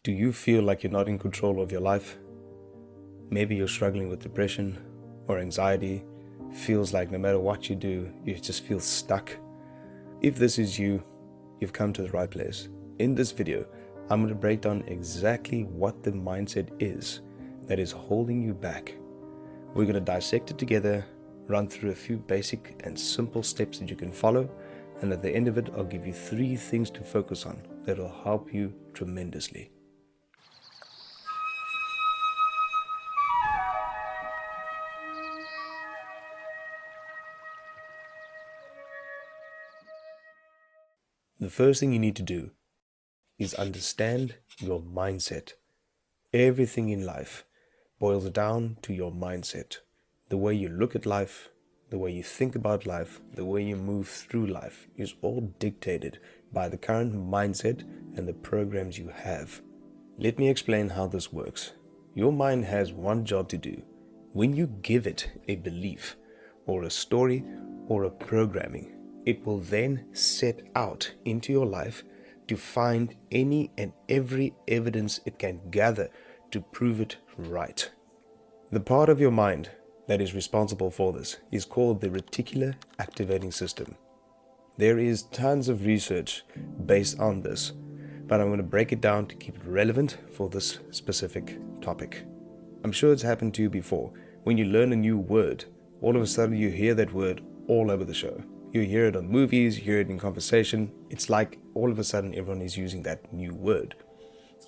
Do you feel like you're not in control of your life? Maybe you're struggling with depression or anxiety. Feels like no matter what you do, you just feel stuck. If this is you, you've come to the right place. In this video, I'm going to break down exactly what the mindset is that is holding you back. We're going to dissect it together, run through a few basic and simple steps that you can follow, and at the end of it, I'll give you 3 things to focus on that will help you tremendously. The first thing you need to do is understand your mindset. Everything in life boils down to your mindset. The way you look at life, the way you think about life, the way you move through life is all dictated by the current mindset and the programs you have. Let me explain how this works. Your mind has one job to do. When you give it a belief or a story or a programming, it will then set out into your life to find any and every evidence it can gather to prove it right. The part of your mind that is responsible for this is called the Reticular Activating System. There is tons of research based on this, but I'm going to break it down to keep it relevant for this specific topic. I'm sure it's happened to you before. When you learn a new word, all of a sudden you hear that word all over the show. You hear it on movies, you hear it in conversation. It's like all of a sudden everyone is using that new word.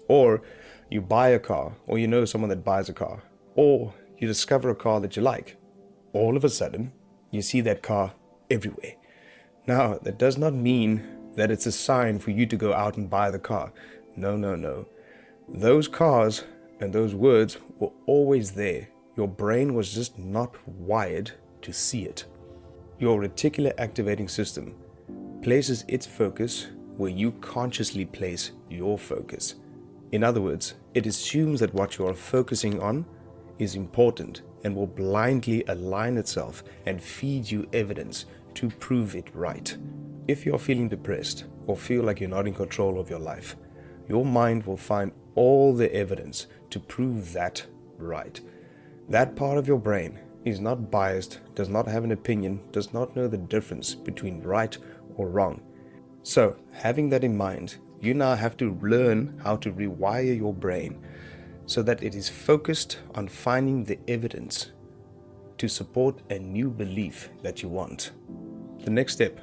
Or you buy a car, or you know someone that buys a car, or you discover a car that you like. All of a sudden, you see that car everywhere. Now, that does not mean that it's a sign for you to go out and buy the car. No. Those cars and those words were always there. Your brain was just not wired to see it. Your reticular activating system places its focus where you consciously place your focus. In other words, it assumes that what you are focusing on is important and will blindly align itself and feed you evidence to prove it right. If you're feeling depressed or feel like you're not in control of your life, your mind will find all the evidence to prove that right. That part of your brain is not biased, does not have an opinion, does not know the difference between right or wrong. So, having that in mind, you now have to learn how to rewire your brain so that it is focused on finding the evidence to support a new belief that you want. The next step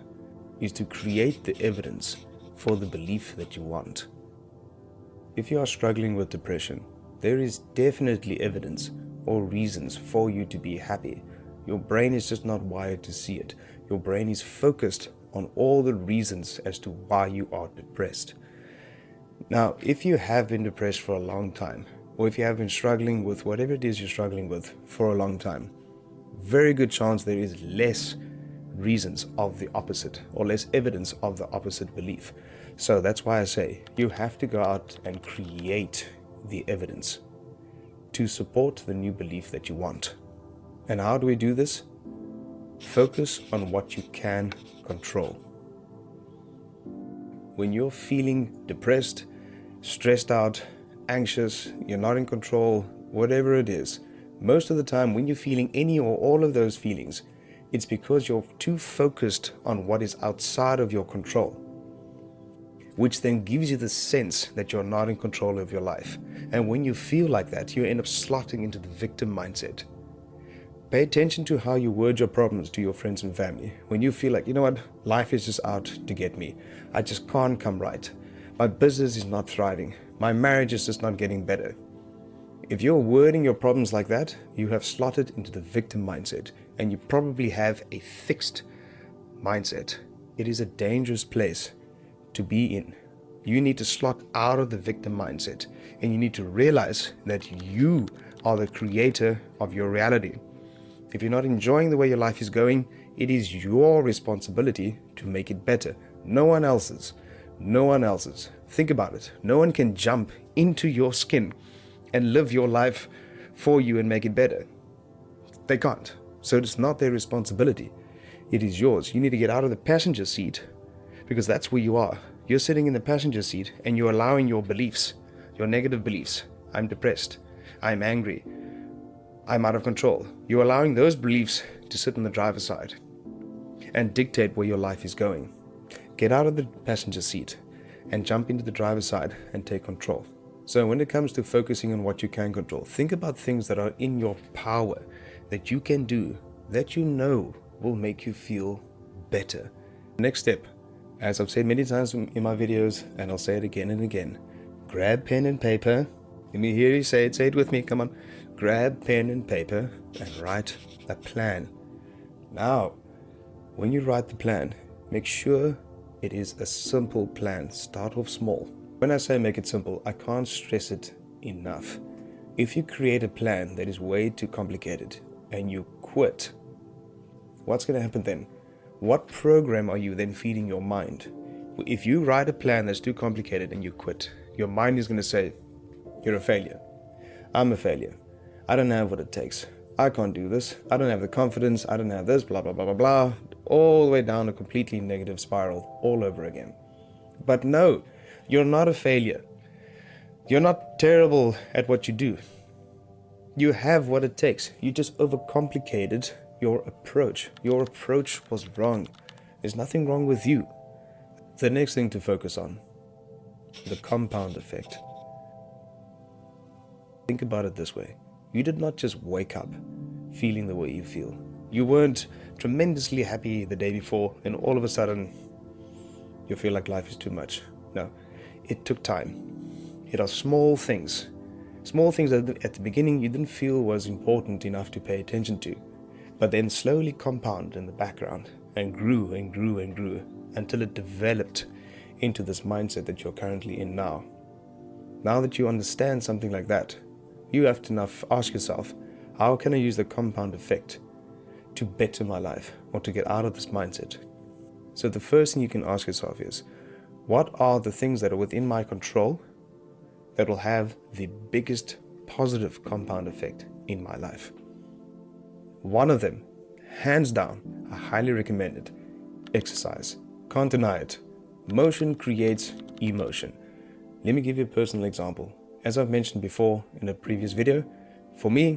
is to create the evidence for the belief that you want. If you are struggling with depression, there is definitely evidence or reasons for you to be happy. Your brain is just not wired to see it. Your brain is focused on all the reasons as to why you are depressed. Now, if you have been depressed for a long time, or if you have been struggling with whatever it is you're struggling with for a long time, very good chance there is less reasons of the opposite or less evidence of the opposite belief. So that's why I say you have to go out and create the evidence to support the new belief that you want. And how do we do this? Focus on what you can control. When you're feeling depressed, stressed out, anxious, you're not in control, whatever it is, most of the time when you're feeling any or all of those feelings, it's because you're too focused on what is outside of your control, which then gives you the sense that you're not in control of your life. And when you feel like that, you end up slotting into the victim mindset. Pay attention to how you word your problems to your friends and family. When you feel like, you know what, life is just out to get me. I just can't come right. My business is not thriving. My marriage is just not getting better. If you're wording your problems like that, you have slotted into the victim mindset, and you probably have a fixed mindset. It is a dangerous place to be in. You need to slot out of the victim mindset, and you need to realize that you are the creator of your reality. If you're not enjoying the way your life is going, it is your responsibility to make it better. No one else's. No one else's. Think about it. No one can jump into your skin and live your life for you and make it better. They can't. So it's not their responsibility. It is yours. You need to get out of the passenger seat, because that's where you are. You're sitting in the passenger seat and you're allowing your beliefs, your negative beliefs. I'm depressed. I'm angry. I'm out of control. You're allowing those beliefs to sit on the driver's side and dictate where your life is going. Get out of the passenger seat and jump into the driver's side and take control. So when it comes to focusing on what you can control, think about things that are in your power, that you can do, that you know will make you feel better. Next step, as I've said many times in my videos, and I'll say it again and again, grab pen and paper. Let me hear you say it with me, come on. Grab pen and paper and write a plan. Now, when you write the plan, make sure it is a simple plan. Start off small. When I say make it simple, I can't stress it enough. If you create a plan that is way too complicated and you quit, what's going to happen then? What program are you then feeding your mind? If you write a plan that's too complicated and you quit, your mind is going to say, you're a failure. I'm a failure. I don't have what it takes. I can't do this. I don't have the confidence. I don't have this, blah, blah, blah, blah, blah. All the way down a completely negative spiral all over again. But no, you're not a failure. You're not terrible at what you do. You have what it takes. You just overcomplicated your approach. Your approach was wrong. There's nothing wrong with you. The next thing to focus on, the compound effect. Think about it this way. You did not just wake up feeling the way you feel. You weren't tremendously happy the day before and all of a sudden you feel like life is too much. No, it took time. It are small things. Small things that at the beginning you didn't feel was important enough to pay attention to, but then slowly compounded in the background and grew and grew and grew until it developed into this mindset that you're currently in now. Now that you understand something like that, you have to now ask yourself, how can I use the compound effect to better my life or to get out of this mindset? So the first thing you can ask yourself is, what are the things that are within my control that will have the biggest positive compound effect in my life? One of them, hands down, I highly recommend it, exercise. Can't deny it. Motion creates emotion. Let me give you a personal example. As I've mentioned before in a previous video, for me,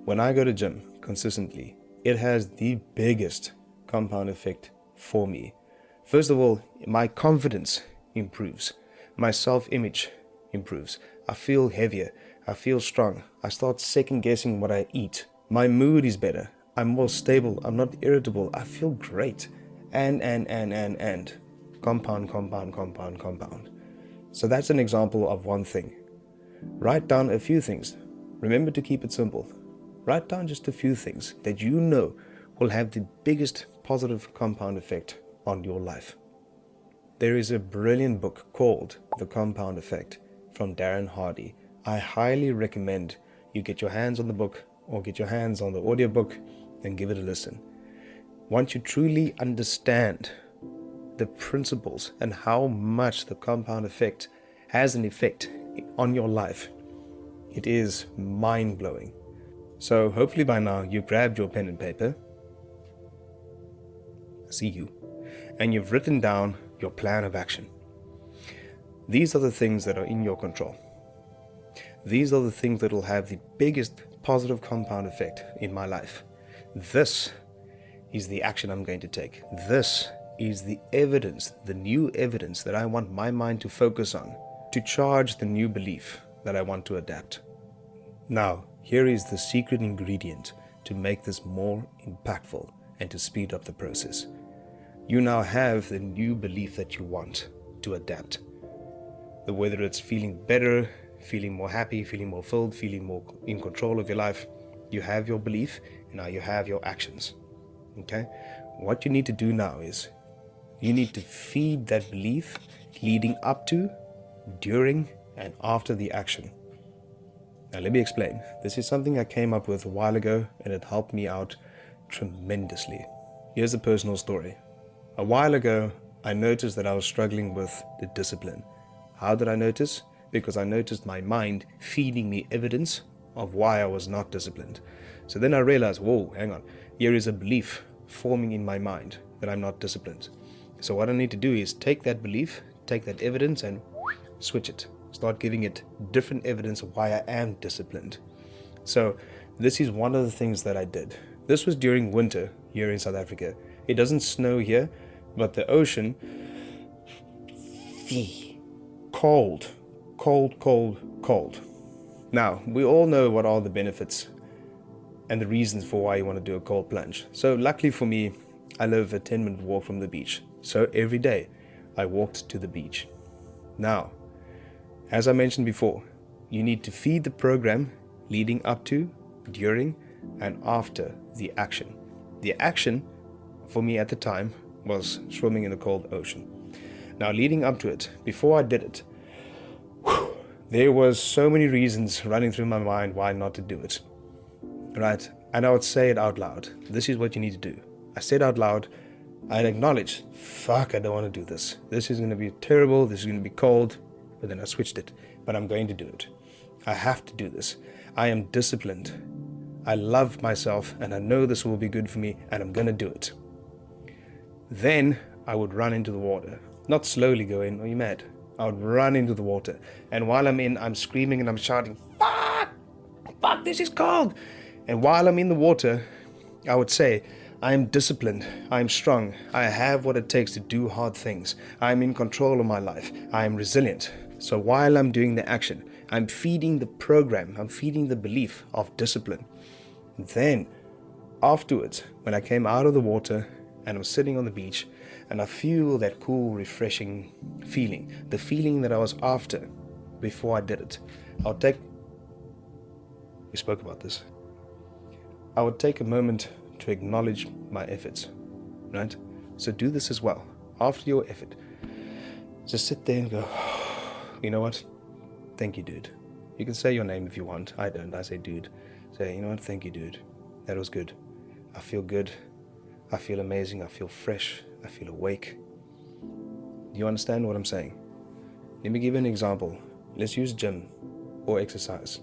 when I go to gym consistently, it has the biggest compound effect for me. First of all, my confidence improves. My self-image improves. I feel heavier. I feel strong. I start second guessing what I eat. My mood is better. I'm more stable. I'm not irritable. I feel great. And. Compound. So that's an example of one thing. Write down a few things. Remember to keep it simple. Write down just a few things that you know will have the biggest positive compound effect on your life. There is a brilliant book called The Compound Effect from Darren Hardy. I highly recommend you get your hands on the book or get your hands on the audiobook and give it a listen. Once you truly understand the principles and how much the compound effect has an effect on your life, it is mind-blowing. So hopefully by now you've grabbed your pen and paper, I see you, and you've written down your plan of action. These are the things that are in your control. These are the things that will have the biggest positive compound effect in my life. This is the action I'm going to take. This is the evidence, the new evidence that I want my mind to focus on, to charge the new belief that I want to adapt. Now, here is the secret ingredient to make this more impactful and to speed up the process. You now have the new belief that you want to adapt. Whether it's feeling better, feeling more happy, feeling more filled, feeling more in control of your life, you have your belief and now you have your actions. Okay? What you need to do now is you need to feed that belief leading up to, during, and after the action. Now let me explain. This is something I came up with a while ago and it helped me out tremendously. Here's a personal story. A while ago, I noticed that I was struggling with the discipline. How did I notice? Because I noticed my mind feeding me evidence of why I was not disciplined. So then I realized, whoa, hang on. Here is a belief forming in my mind that I'm not disciplined. So what I need to do is take that belief, take that evidence and switch it. start giving it different evidence of why I am disciplined. So this is one of the things that I did. This was during winter here in South Africa. It doesn't snow here, but the ocean, cold, cold, cold, cold. Now, we all know what are the benefits and the reasons for why you want to do a cold plunge. So luckily for me, I live a 10-minute walk from the beach. So every day I walked to the beach. Now, as I mentioned before, you need to feed the program leading up to, during, and after the action. The action for me at the time was swimming in the cold ocean. Now, leading up to it, before I did it, there was so many reasons running through my mind why not to do it. Right? And I would say it out loud. This is what you need to do. I said out loud, I'd acknowledge, fuck, I don't want to do this. This is going to be terrible. This is going to be cold. But then I switched it. But I'm going to do it. I have to do this. I am disciplined. I love myself and I know this will be good for me and I'm going to do it. Then I would run into the water. Not slowly go in, are you mad? I would run into the water. And while I'm in, I'm screaming and I'm shouting, fuck! Fuck, this is cold! And while I'm in the water, I would say, I am disciplined, I am strong, I have what it takes to do hard things, I am in control of my life, I am resilient. So while I'm doing the action, I'm feeding the program, I'm feeding the belief of discipline. Then, afterwards, when I came out of the water and I'm sitting on the beach and I feel that cool, refreshing feeling, the feeling that I was after before I did it, we spoke about this. I would take a moment to acknowledge my efforts, right? So do this as well. After your effort, just sit there and go, you know what? Thank you, dude. You can say your name if you want. I don't. I say, dude. Say, you know what? Thank you, dude. That was good. I feel good. I feel amazing. I feel fresh. I feel awake. Do you understand what I'm saying? Let me give you an example. Let's use gym or exercise.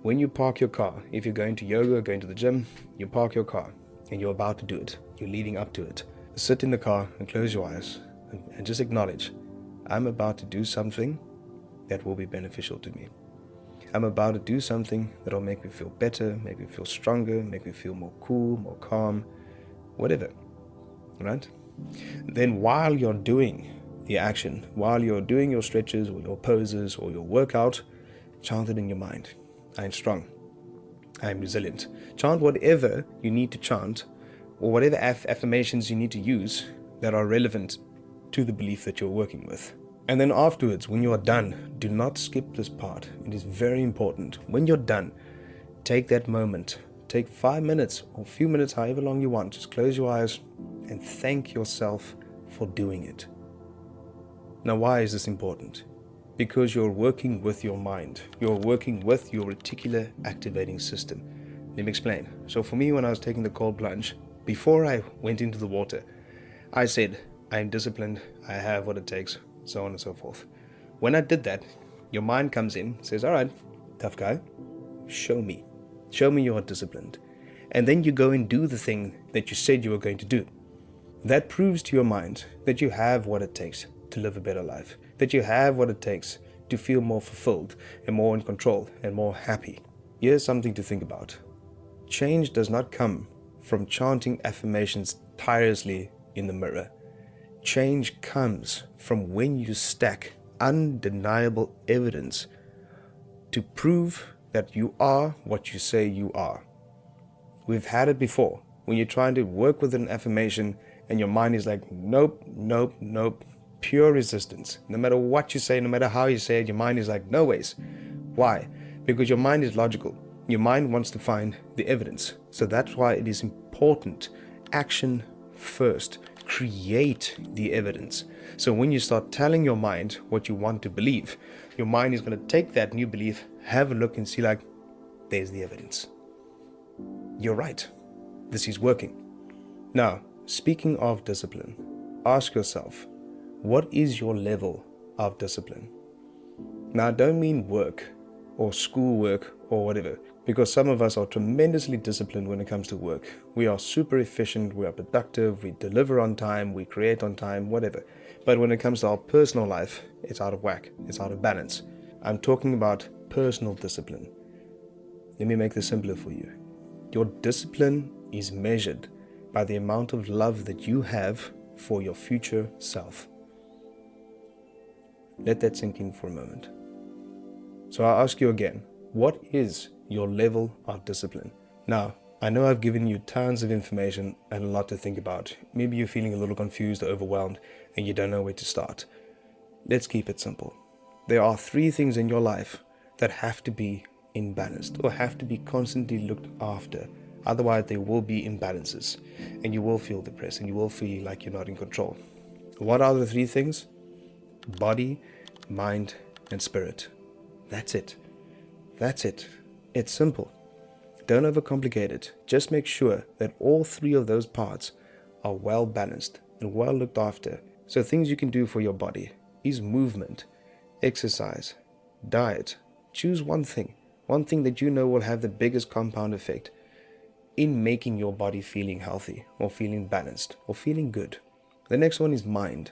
When you park your car, if you're going to yoga, going to the gym, you park your car and you're about to do it. You're leading up to it. Sit in the car and close your eyes and just acknowledge, I'm about to do something that will be beneficial to me. I'm about to do something that will make me feel better, make me feel stronger, make me feel more cool, more calm, whatever, right? Then while you're doing the action, while you're doing your stretches or your poses or your workout, chant it in your mind. I am strong. I am resilient. Chant whatever you need to chant or whatever affirmations you need to use that are relevant to the belief that you're working with. And then afterwards, when you are done, do not skip this part. It is very important. When you're done, take that moment. Take 5 minutes or a few minutes, however long you want. Just close your eyes and thank yourself for doing it. Now, why is this important? Because you're working with your mind. You're working with your reticular activating system. Let me explain. So for me, when I was taking the cold plunge, before I went into the water, I said, I am disciplined, I have what it takes, so on and so forth. When I did that, your mind comes in, says, all right, tough guy, show me. Show me you are disciplined. And then you go and do the thing that you said you were going to do. That proves to your mind that you have what it takes to live a better life, that you have what it takes to feel more fulfilled and more in control and more happy. Here's something to think about. Change does not come from chanting affirmations tirelessly in the mirror. Change comes from when you stack undeniable evidence to prove that you are what you say you are. We've had it before. When you're trying to work with an affirmation and your mind is like, nope, nope, nope. Pure resistance. No matter what you say, no matter how you say it, your mind is like, no ways. Why? Because your mind is logical. Your mind wants to find the evidence. So that's why it is important. Action first. Create the evidence. So when you start telling your mind what you want to believe, your mind is going to take that new belief, have a look and see like, there's the evidence. You're right. This is working. Now, speaking of discipline, ask yourself, what is your level of discipline? Now, I don't mean work or schoolwork or whatever. Because some of us are tremendously disciplined when it comes to work. We are super efficient, we are productive, we deliver on time, we create on time, whatever. But when it comes to our personal life, it's out of whack, it's out of balance. I'm talking about personal discipline. Let me make this simpler for you. Your discipline is measured by the amount of love that you have for your future self. Let that sink in for a moment. So I'll ask you again, what is your level of discipline? Now, I know I've given you tons of information and a lot to think about. Maybe you're feeling a little confused or overwhelmed and you don't know where to start. Let's keep it simple. There are 3 things in your life that have to be imbalanced or have to be constantly looked after. Otherwise, there will be imbalances and you will feel depressed and you will feel like you're not in control. What are the 3 things? Body, mind, and spirit. That's it. That's it. It's simple. Don't overcomplicate it. Just make sure that all 3 of those parts are well balanced and well looked after. So things you can do for your body is movement, exercise, diet. Choose one thing that you know will have the biggest compound effect in making your body feeling healthy or feeling balanced or feeling good. The next one is mind.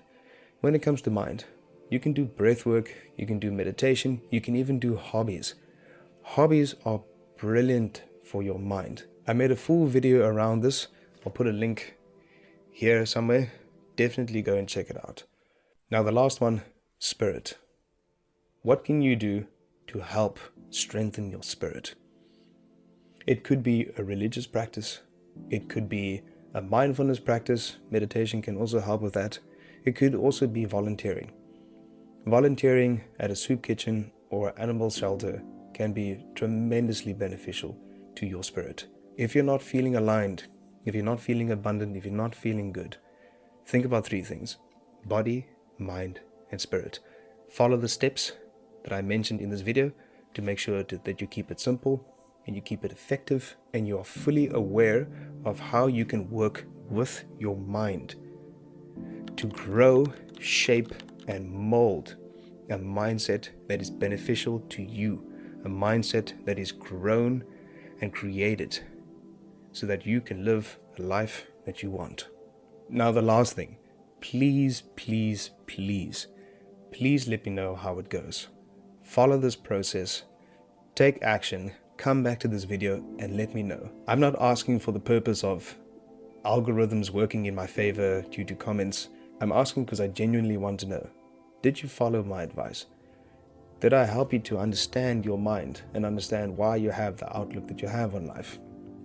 When it comes to mind, you can do breath work, you can do meditation, you can even do hobbies. Hobbies are brilliant for your mind. I made a full video around this. I'll put a link here somewhere. Definitely go and check it out. Now the last one, spirit. What can you do to help strengthen your spirit? It could be a religious practice. It could be a mindfulness practice. Meditation can also help with that. It could also be volunteering. Volunteering at a soup kitchen or animal shelter can be tremendously beneficial to your spirit. If you're not feeling aligned, if you're not feeling abundant, if you're not feeling good, think about 3 things: body, mind, and spirit. Follow the steps that I mentioned in this video to make sure that you keep it simple and you keep it effective and you are fully aware of how you can work with your mind to grow, shape, and mold a mindset that is beneficial to you, a mindset that is grown and created so that you can live a life that you want. Now the last thing, please let me know how it goes. Follow this process, take action, come back to this video and let me know. I'm not asking for the purpose of algorithms working in my favor due to comments. I'm asking because I genuinely want to know, did you follow my advice? Did I help you to understand your mind and understand why you have the outlook that you have on life?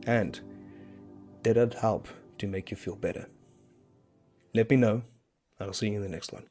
And did it help to make you feel better? Let me know. I'll see you in the next one.